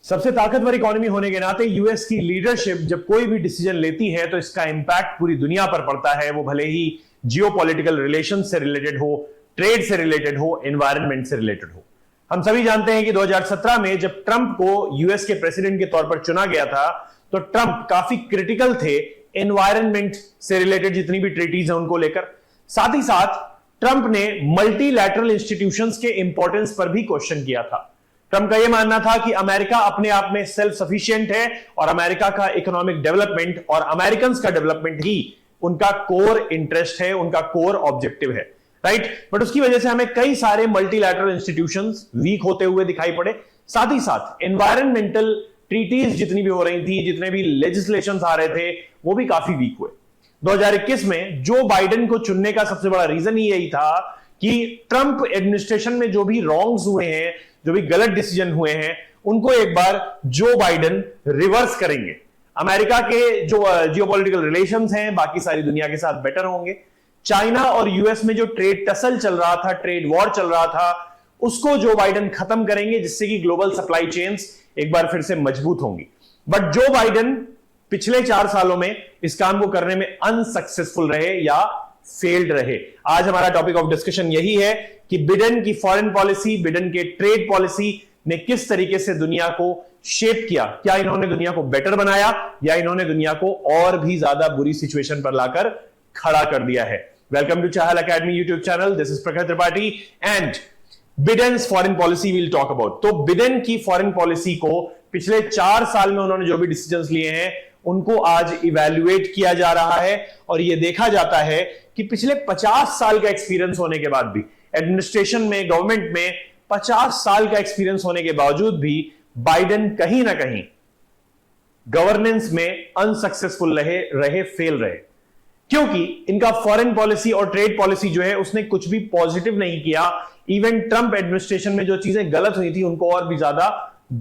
सबसे ताकतवर इकोनॉमी होने के नाते यूएस की लीडरशिप जब कोई भी डिसीजन लेती है तो इसका इंपैक्ट पूरी दुनिया पर पड़ता है, वो भले ही जियोपॉलिटिकल रिलेशन से रिलेटेड हो, ट्रेड से रिलेटेड हो, एनवायरनमेंट से रिलेटेड हो। हम सभी जानते हैं कि 2017 में जब ट्रंप को यूएस के प्रेसिडेंट के तौर पर चुना गया था तो ट्रंप काफी क्रिटिकल थे एनवायरनमेंट से रिलेटेड जितनी भी ट्रीटीज हैं उनको लेकर। साथ ही साथ ट्रंप ने मल्टीलैटरल इंस्टीट्यूशंस के इंपॉर्टेंस पर भी क्वेश्चन किया था। ट्रंप का यह मानना था कि अमेरिका अपने आप में सेल्फ सफिशिएंट है और अमेरिका का इकोनॉमिक डेवलपमेंट और अमेरिकन का डेवलपमेंट ही उनका कोर इंटरेस्ट है, उनका कोर ऑब्जेक्टिव है, राइट। बट उसकी वजह से हमें कई सारे मल्टीलैटरल इंस्टीट्यूशंस वीक होते हुए दिखाई पड़े। साथ ही साथ एनवायरमेंटल ट्रीटीज जितनी भी हो रही थी, जितने भी लेजिस्लेशन आ रहे थे, वो भी काफी वीक हुए। 2021 में जो बाइडेन को चुनने का सबसे बड़ा रीजन ही यही था कि ट्रंप एडमिनिस्ट्रेशन में जो भी रॉन्ग्स हुए हैं, जो भी गलत डिसीजन हुए हैं, उनको एक बार जो बाइडेन रिवर्स करेंगे। अमेरिका के जो जियोपॉलिटिकल रिलेशंस हैं बाकी सारी दुनिया के साथ बेटर होंगे। चाइना और यूएस में जो ट्रेड टसल चल रहा था, ट्रेड वॉर चल रहा था, उसको जो बाइडेन खत्म करेंगे, जिससे कि ग्लोबल सप्लाई चेन्स एक बार फिर से मजबूत होंगी। बट जो बाइडेन पिछले 4 सालों में इस काम को करने में अनसक्सेसफुल रहे या फेल्ड रहे। आज हमारा टॉपिक ऑफ डिस्कशन यही है कि बिडेन की फॉरेन पॉलिसी, बिडेन के ट्रेड पॉलिसी ने किस तरीके से दुनिया को शेप किया। क्या इन्होंने दुनिया को बेटर बनाया या इन्होंने दुनिया को और भी ज्यादा बुरी सिचुएशन पर लाकर खड़ा कर दिया है। Welcome to Chahal academy YouTube channel. This is Prakhar Tripathi and Biden's foreign policy will talk about. तो बिडेन की फॉरेन पॉलिसी को पिछले 4 साल में उन्होंने जो भी डिसीजंस लिए हैं उनको आज इवैल्यूएट किया जा रहा है और यह देखा जाता है कि पिछले 50 साल का एक्सपीरियंस होने के बाद भी, एडमिनिस्ट्रेशन में, गवर्नमेंट में 50 साल का एक्सपीरियंस होने के बावजूद भी बाइडेन कहीं ना कहीं गवर्नेंस में अनसक्सेसफुल रहे, फेल रहे। क्योंकि इनका फॉरेन पॉलिसी और ट्रेड पॉलिसी जो है उसने कुछ भी पॉजिटिव नहीं किया। इवन ट्रंप एडमिनिस्ट्रेशन में जो चीजें गलत हुई थी उनको और भी ज्यादा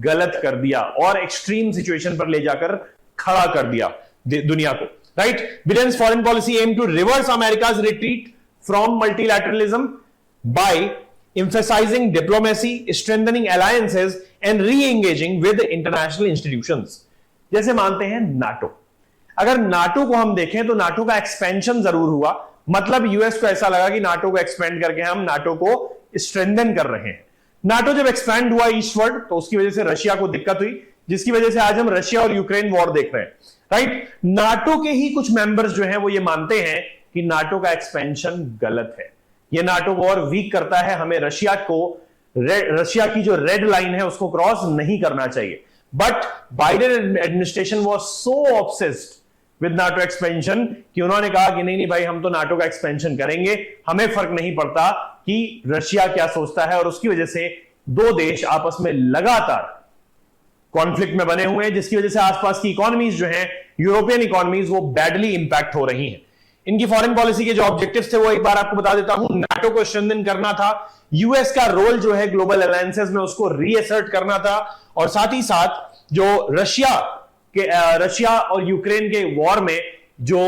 गलत कर दिया और एक्सट्रीम सिचुएशन पर ले जाकर खड़ा कर दिया दुनिया को, right. Biden's foreign policy aim to reverse America's retreat from multilateralism by emphasizing diplomacy, strengthening alliances and re-engaging with international institutions। जैसे मानते हैं नाटो। अगर नाटो को हम देखें तो नाटो का एक्सपेंशन जरूर हुआ, मतलब यूएस को ऐसा लगा कि नाटो को एक्सपेंड करके हम नाटो को स्ट्रेंथन कर रहे हैं। नाटो जब एक्सपेंड हुआ ईस्टवर्ड तो उसकी वजह से रशिया को दिक्कत हुई, जिसकी वजह से आज हम रशिया और यूक्रेन वॉर देख रहे हैं, राइट। नाटो के ही कुछ मेंबर्स जो हैं वो ये मानते हैं कि नाटो का एक्सपेंशन गलत है, ये नाटो को और वीक करता है, हमें रशिया की जो रेड लाइन है उसको क्रॉस नहीं करना चाहिए। But Biden administration was so obsessed with NATO expansion कि उन्होंने कहा कि नहीं भाई, हम तो नाटो का एक्सपेंशन करेंगे, हमें फर्क नहीं पड़ता कि रशिया क्या सोचता है। और उसकी वजह से दो देश आपस में लगातार कॉन्फ्लिक्ट में बने हुए हैं, जिसकी वजह से आसपास की इकोनॉमीज जो हैं, यूरोपियन इकोनॉमीज, वो बैडली इंपैक्ट हो रही हैं। इनकी फॉरेन पॉलिसी के जो ऑब्जेक्टिव्स थे वो एक बार आपको बता देता हूं। नाटो को स्ट्रेंथन करना था, यूएस का रोल जो है ग्लोबल अलायंसेस में उसको रीअसर्ट करना था, और साथ ही साथ जो रशिया और यूक्रेन के वॉर में जो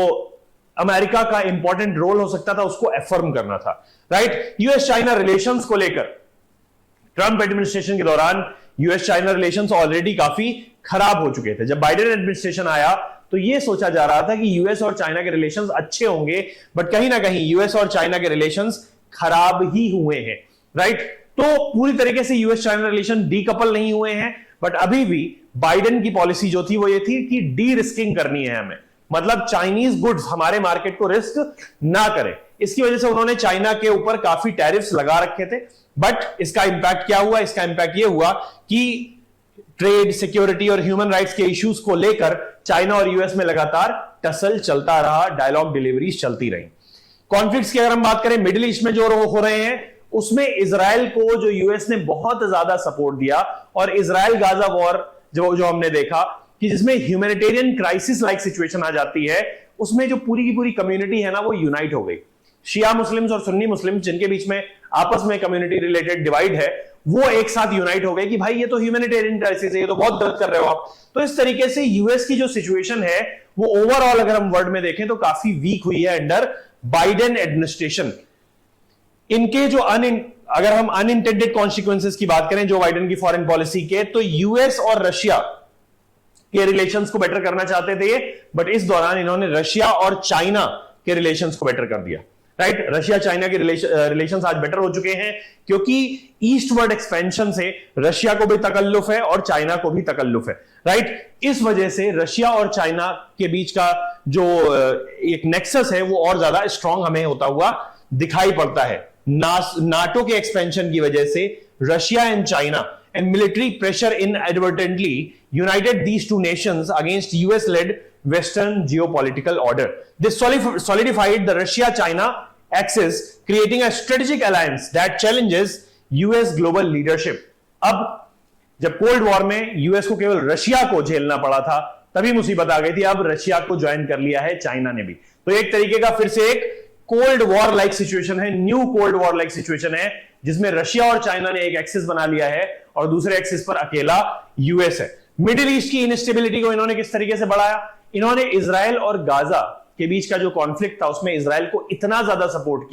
अमेरिका का इंपॉर्टेंट रोल हो सकता था उसको एफर्म करना था, राइट। यूएस चाइना रिलेशंस को लेकर ट्रंप एडमिनिस्ट्रेशन के दौरान यूएस चाइना रिलेशंस ऑलरेडी काफी खराब हो चुके थे। जब बाइडेन एडमिनिस्ट्रेशन आया तो यह सोचा जा रहा था कि यूएस और चाइना के रिलेशंस अच्छे होंगे, बट कहीं ना कहीं यूएस और चाइना के रिलेशंस खराब ही हुए हैं, राइट। तो पूरी तरीके से यूएस चाइना रिलेशन डीकपल नहीं हुए हैं, बट अभी भी बाइडेन की पॉलिसी जो थी वो ये थी कि डी रिस्किंग करनी है हमें, मतलब चाइनीज गुड्स हमारे मार्केट को रिस्क ना करें। इसकी वजह से उन्होंने चाइना के ऊपर काफी टैरिफ्स लगा रखे थे। बट इसका इंपैक्ट क्या हुआ? इसका इंपैक्ट यह हुआ कि ट्रेड, सिक्योरिटी और ह्यूमन राइट्स के इश्यूज को लेकर चाइना और यूएस में लगातार टसल चलता रहा, डायलॉग डिलीवरीज चलती रही। कॉन्फ्लिक्ट्स की अगर हम बात करें मिडिल ईस्ट में जो हो रहे हैं, उसमें इजराइल को जो यूएस ने बहुत ज्यादा सपोर्ट दिया, और इजराइल गाजा वॉर जो हमने देखा कि जिसमें ह्यूमैनिटेरियन क्राइसिस लाइक सिचुएशन आ जाती है, उसमें जो पूरी की पूरी कम्युनिटी है ना वो यूनाइट हो गई। शिया मुस्लिम्स और सुन्नी मुस्लिम्स, जिनके बीच में आपस में कम्युनिटी रिलेटेड डिवाइड है, वो एक साथ यूनाइट हो गए कि भाई ये तो ह्यूमैनिटेरियन क्राइसिस है, ये तो बहुत गलत कर रहे हो आप। तो इस तरीके से यूएस की जो सिचुएशन है वो ओवरऑल अगर हम वर्ल्ड में देखें तो काफी वीक हुई है अंडर बाइडेन एडमिनिस्ट्रेशन। इनके जो अगर हम अनइंटेंडेड कॉन्सिक्वेंसेस की बात करें जो बाइडेन की फॉरेन पॉलिसी के, तो यूएस और रशिया के रिलेशंस को बेटर करना चाहते थे, बट इस दौरान इन्होंने रशिया और चाइना के रिलेशंस को बेटर कर दिया। राइट, रशिया चाइना के रिलेशंस आज बेटर हो चुके हैं क्योंकि ईस्टवर्ड एक्सपेंशन से रशिया को भी तकल्लुफ है और चाइना को भी तकल्लुफ है। राइट, इस वजह से रशिया और चाइना के बीच का जो एक नेक्सस है वो और ज्यादा स्ट्रांग हमें होता हुआ दिखाई पड़ता है। नाटो के एक्सपेंशन की वजह से Russia and China and military pressure inadvertently united these two nations against US-led Western geopolitical order. This solidified the Russia-China axis, creating a strategic alliance that challenges US global leadership. अब जब cold war में US को केवल Russia को झेलना पड़ा था, तभी मुसीबत आ गई थी। अब रशिया को ज्वाइन कर लिया है चाइना ने भी, तो एक तरीके का फिर से एक कोल्ड वॉर लाइक सिचुएशन है, new cold war like situation है, जिसमें रशिया और चाइना ने एक एक्सिस बना लिया है और दूसरे एक्सिस पर अकेला यूएस है। मिडिल ईस्ट की इनस्टेबिलिटी को इन्होंने किस तरीके से बढ़ाया? इन्होंने इजराइल और गाजा के बीच का जो कॉन्फ्लिक्ट था उसमें इजराइल को इतना ज्यादा सपोर्ट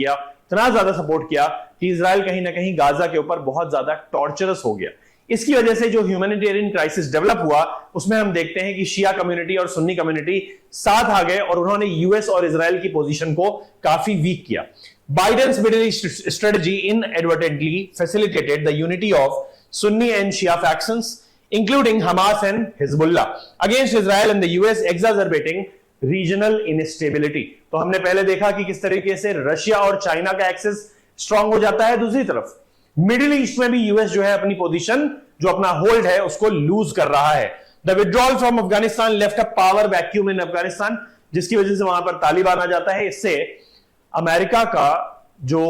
किया कि इजराइल कहीं ना कहीं गाजा के ऊपर बहुत ज्यादा टॉर्चरस हो गया। इसकी वजह से जो ह्यूमैनिटेरियन क्राइसिस डेवलप हुआ उसमें हम देखते हैं कि शिया कम्युनिटी और सुन्नी कम्युनिटी साथ आ गए और उन्होंने यूएस और इजराइल की पोजीशन को काफी वीक किया। Biden's Middle East strategy inadvertently facilitated the unity of Sunni and Shia factions, including Hamas and Hezbollah, against Israel and the US, exacerbating regional instability. तो हमने पहले देखा कि किस तरीके से रशिया और चाइना का एक्सेस स्ट्रांग हो जाता है। दूसरी तरफ मिडिल ईस्ट में भी यूएस जो है अपनी पोजीशन, जो अपना होल्ड है, उसको लूज कर रहा है। The withdrawal from Afghanistan left a power vacuum in Afghanistan, जिसकी वजह से वहां पर तालिबान आ जाता है। इससे अमेरिका का जो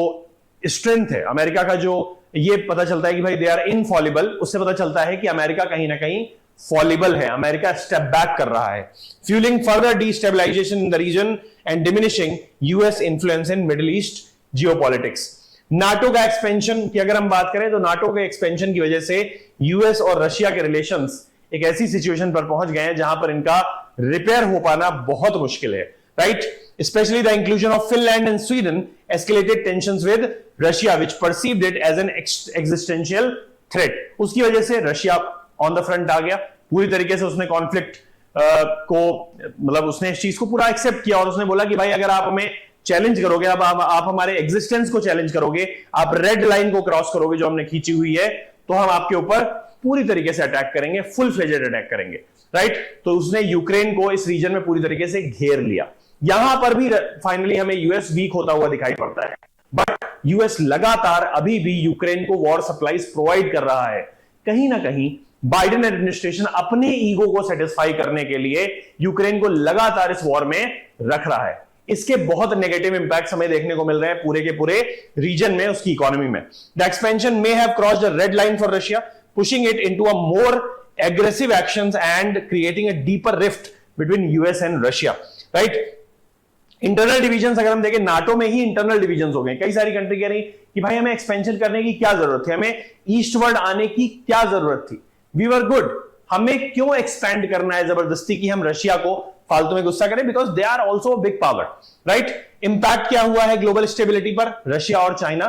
स्ट्रेंथ है, अमेरिका का जो ये पता चलता है कि भाई दे आर इनफॉलिबल, उससे पता चलता है कि अमेरिका कहीं ना कहीं फॉलिबल है, अमेरिका स्टेप बैक कर रहा है, fueling further destabilization in the region and diminishing US influence in middle east geopolitics. NATO का एक्सपेंशन की अगर हम बात करें तो नाटो के एक्सपेंशन की वजह से यूएस और रशिया के रिलेशंस एक ऐसी सिचुएशन पर पहुंच गए हैं जहां पर इनका रिपेयर हो पाना बहुत मुश्किल है। Right, especially the inclusion of Finland and Sweden escalated tensions with Russia, which perceived it as an existential threat. उसकी वजह से रशिया ऑन द फ्रंट आ गया, पूरी तरीके से उसने कॉन्फ्लिक्ट को, मतलब उसने इस चीज को पूरा एक्सेप्ट किया और उसने बोला कि भाई अगर आप हमें चैलेंज करोगे, अब आप हमारे एग्जिस्टेंस को चैलेंज करोगे, आप रेड लाइन को क्रॉस करोगे जो हमने खींची हुई है, तो हम आपके ऊपर पूरी तरीके से अटैक करेंगे, फुल फ्लेजेड अटैक करेंगे। राइट, तो उसने यूक्रेन को इस रीजन में पूरी तरीके से घेर लिया। यहां पर भी फाइनली हमें यूएस वीक होता हुआ दिखाई पड़ता है, बट यूएस लगातार अभी भी यूक्रेन को वॉर सप्लाईज प्रोवाइड कर रहा है। कहीं ना कहीं बाइडेन एडमिनिस्ट्रेशन अपने ईगो को सेटिस्फाई करने के लिए यूक्रेन को लगातार इस वॉर में रख रहा है। इसके बहुत नेगेटिव इंपैक्ट्स हमें देखने को मिल रहे हैं पूरे के पूरे रीजन में, उसकी इकोनॉमी में। The expansion may have crossed the red line for Russia, pushing it into a more aggressive actions and creating a deeper rift between US and Russia. Right, internal divisions अगर हम देखें, NATO में ही internal divisions हो गए। कई सारी country कह रही कि भाई हमें एक्सपेंशन करने की क्या जरूरत थी, हमें ईस्टवर्ड आने की क्या जरूरत थी, वी वर गुड, हमें क्यों एक्सपेंड करना है जबरदस्ती कि हम रशिया को फालतू में गुस्सा करें, because they are also big power. Right, impact क्या हुआ है ग्लोबल स्टेबिलिटी पर? रशिया और चाइना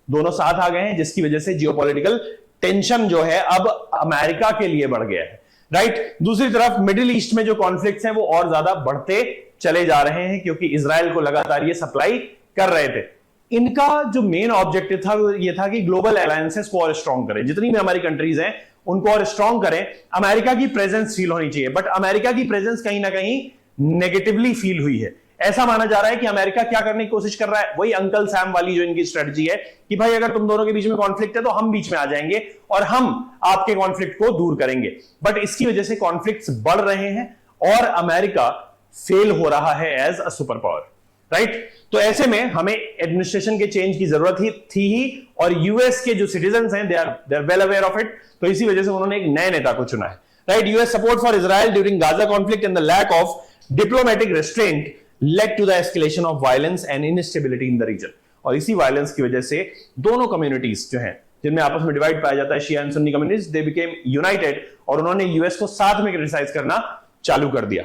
दोनों साथ आ गए हैं, जिसकी वजह से जियोपॉलिटिकल टेंशन जो है अब अमेरिका के लिए बढ़ गया है। राइट, दूसरी तरफ मिडिल ईस्ट में जो कॉन्फ्लिक्ट्स हैं वो और ज्यादा बढ़ते चले जा रहे हैं क्योंकि इजराइल को लगातार ये सप्लाई कर रहे थे। इनका जो मेन ऑब्जेक्टिव था वो ये था कि ग्लोबल अलायंसेस को और स्ट्रॉन्ग करें, जितनी भी हमारी कंट्रीज हैं उनको और स्ट्रॉन्ग करें, अमेरिका की प्रेजेंस फील होनी चाहिए। बट अमेरिका की प्रेजेंस कहीं ना कहीं नेगेटिवली फील हुई है। ऐसा माना जा रहा है कि अमेरिका क्या करने की कोशिश कर रहा है, वही अंकल सैम वाली जो इनकी स्ट्रेटजी है कि भाई अगर तुम दोनों के बीच में कॉन्फ्लिक्ट है तो हम बीच में आ जाएंगे और हम आपके कॉन्फ्लिक्ट को दूर करेंगे। बट इसकी वजह से कॉन्फ्लिक्ट्स बढ़ रहे हैं और अमेरिका फेल हो रहा है as a super power. Right, तो ऐसे में हमें एडमिनिस्ट्रेशन के चेंज की जरूरत ही थी ही, और यूएस के जो सिटीजन हैं they are well aware of it, तो इसी वजह से उन्होंने एक नए नेता को चुना है। Right, US support for Israel during Gaza conflict and the lack of diplomatic restraint led to the escalation of violence and instability in the region। और इसी वायलेंस की वजह से दोनों कम्युनिटीज जो हैं जिनमें आपस में डिवाइड पाया जाता है, Shia and Sunni communities, they became united और उन्होंने यूएस को साथ में क्रिटिसाइज करना चालू कर दिया।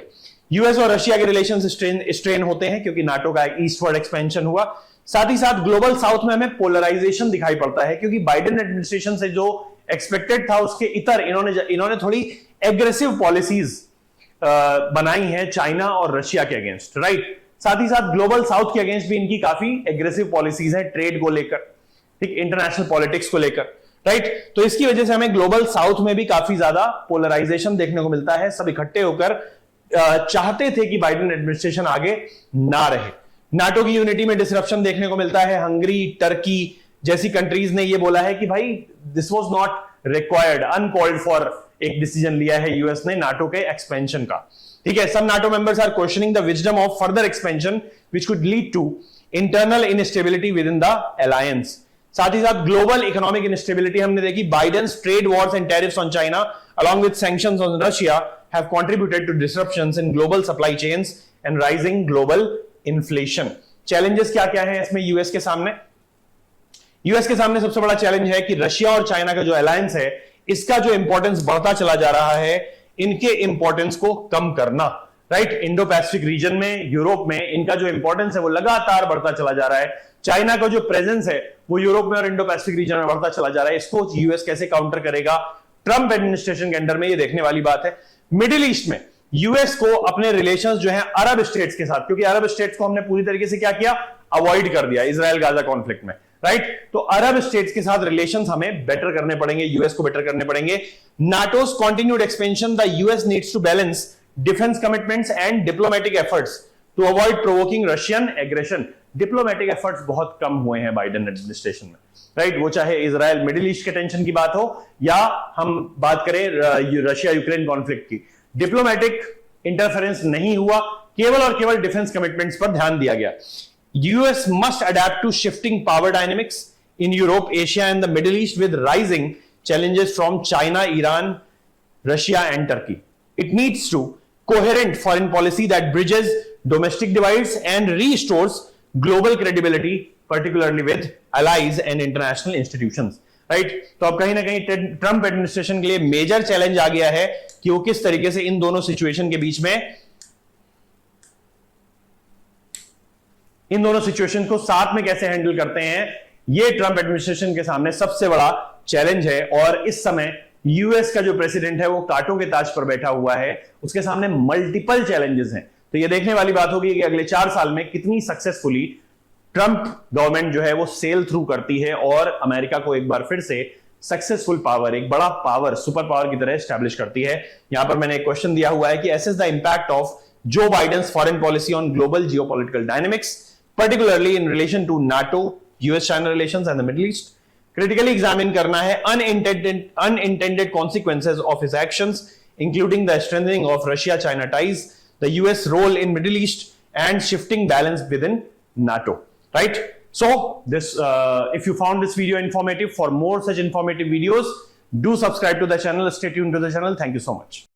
यूएस और रशिया के रिलेशन स्ट्रेन होते हैं क्योंकि नाटो का एक ईस्टवर्ड एक्सपेंशन हुआ, साथ ही साथ ग्लोबल साउथ में हमें पोलराइजेशन दिखाई पड़ता है, क्योंकि बाइडेन एडमिनिस्ट्रेशन से जो एक्सपेक्टेड था उसके इतर इन्होंने थोड़ी एग्रेसिव पॉलिसीज बनाई हैं चाइना और रशिया के अगेंस्ट, राइट। साथ ही साथ ग्लोबल साउथ के अगेंस्ट भी इनकी काफी एग्रेसिव पॉलिसीज हैं ट्रेड को लेकर, ठीक, इंटरनेशनल पॉलिटिक्स को लेकर, राइट। तो इसकी वजह से हमें ग्लोबल साउथ में भी काफी ज्यादा पोलराइजेशन देखने को मिलता है। सब इकट्ठे होकर चाहते थे कि बाइडेन एडमिनिस्ट्रेशन आगे ना रहे। नाटो की यूनिटी में डिसरप्शन देखने को मिलता है। हंगरी, टर्की जैसी कंट्रीज ने यह बोला है कि भाई this was not required, uncalled for एक डिसीजन लिया है यूएस ने नाटो के एक्सपेंशन का, ठीक है। Some NATO members are questioning the wisdom of further expansion which could lead to internal instability within the alliance. साथ ही साथ ग्लोबल इकोनॉमिक इनस्टेबिलिटी हमने देखी। Biden's trade wars and tariffs on China along with sanctions on Russia have contributed to disruptions in global supply chains and rising global inflation. challenges क्या क्या हैं इसमें US के सामने? यूएस के सामने सबसे बड़ा चैलेंज है कि रशिया और चाइना का जो अलायंस है इसका जो इंपॉर्टेंस बढ़ता चला जा रहा है, इनके इंपॉर्टेंस को कम करना, राइट। इंडो पैसिफिक रीजन में, यूरोप में इनका जो इंपॉर्टेंस है वो लगातार बढ़ता चला जा रहा है। चाइना का जो प्रेजेंस है वो यूरोप में और इंडो पैसिफिक रीजन में बढ़ता चला जा रहा है। इसको यूएस कैसे काउंटर करेगा? ट्रंप एडमिनिस्ट्रेशन के अंडर में ये देखने वाली बात है। मिडिल ईस्ट में यूएस को अपने रिलेशंस जो है अरब स्टेट्स के साथ, क्योंकि अरब स्टेट्स को हमने पूरी तरीके से क्या किया, अवॉइड कर दिया इजराइल गाजा कॉन्फ्लिक्ट में, राइट। तो अरब स्टेट्स के साथ रिलेशंस हमें बेटर करने पड़ेंगे, यूएस को बेटर करने पड़ेंगे। NATO's continued expansion, the US needs to balance defence commitments and diplomatic efforts to avoid provoking Russian aggression. Diplomatic efforts बहुत कम हुए हैं बाइडेन एडमिनिस्ट्रेशन में, राइट। वो चाहे इजराइल मिडिल ईस्ट के टेंशन की बात हो या हम बात करें रशिया यूक्रेन कॉन्फ्लिक्ट की, डिप्लोमेटिक इंटरफेरेंस नहीं हुआ, केवल और केवल डिफेंस कमिटमेंट्स पर ध्यान दिया गया। US must adapt to shifting power dynamics in Europe, Asia and the middle east with rising challenges from China, Iran, Russia and Turkey. It needs to coherent foreign policy that bridges domestic divides and restores global credibility, particularly with allies and international institutions. Right? तो अब कहीं ना कहीं Trump administration के लिए major challenge आ गया है कि वो किस तरीके से इन दोनों सिचुएशन के बीच में, इन दोनों सिचुएशन को साथ में कैसे हैंडल करते हैं। ये ट्रंप एडमिनिस्ट्रेशन के सामने सबसे बड़ा चैलेंज है। और इस समय यूएस का जो प्रेसिडेंट है वो कांटों के ताज पर बैठा हुआ है, उसके सामने मल्टीपल चैलेंजेस हैं। तो ये देखने वाली बात होगी कि अगले 4 साल में कितनी सक्सेसफुली ट्रंप गवर्नमेंट जो है वो सेल थ्रू करती है और अमेरिका को एक बार फिर से सक्सेसफुल पावर, एक बड़ा पावर, सुपर पावर की तरह एस्टैब्लिश करती है। यहां पर मैंने एक क्वेश्चन दिया हुआ है कि assess the impact of Joe Biden's foreign policy on global geopolitical dynamics, particularly in relation to NATO, US-China relations and the Middle East. Critically examine करना है unintended consequences of his actions, including the strengthening of Russia-China ties, the US role in Middle East, and shifting balance within NATO. Right? So, if you found this video informative, for more such informative videos, do subscribe to the channel. Stay tuned to the channel. Thank you so much.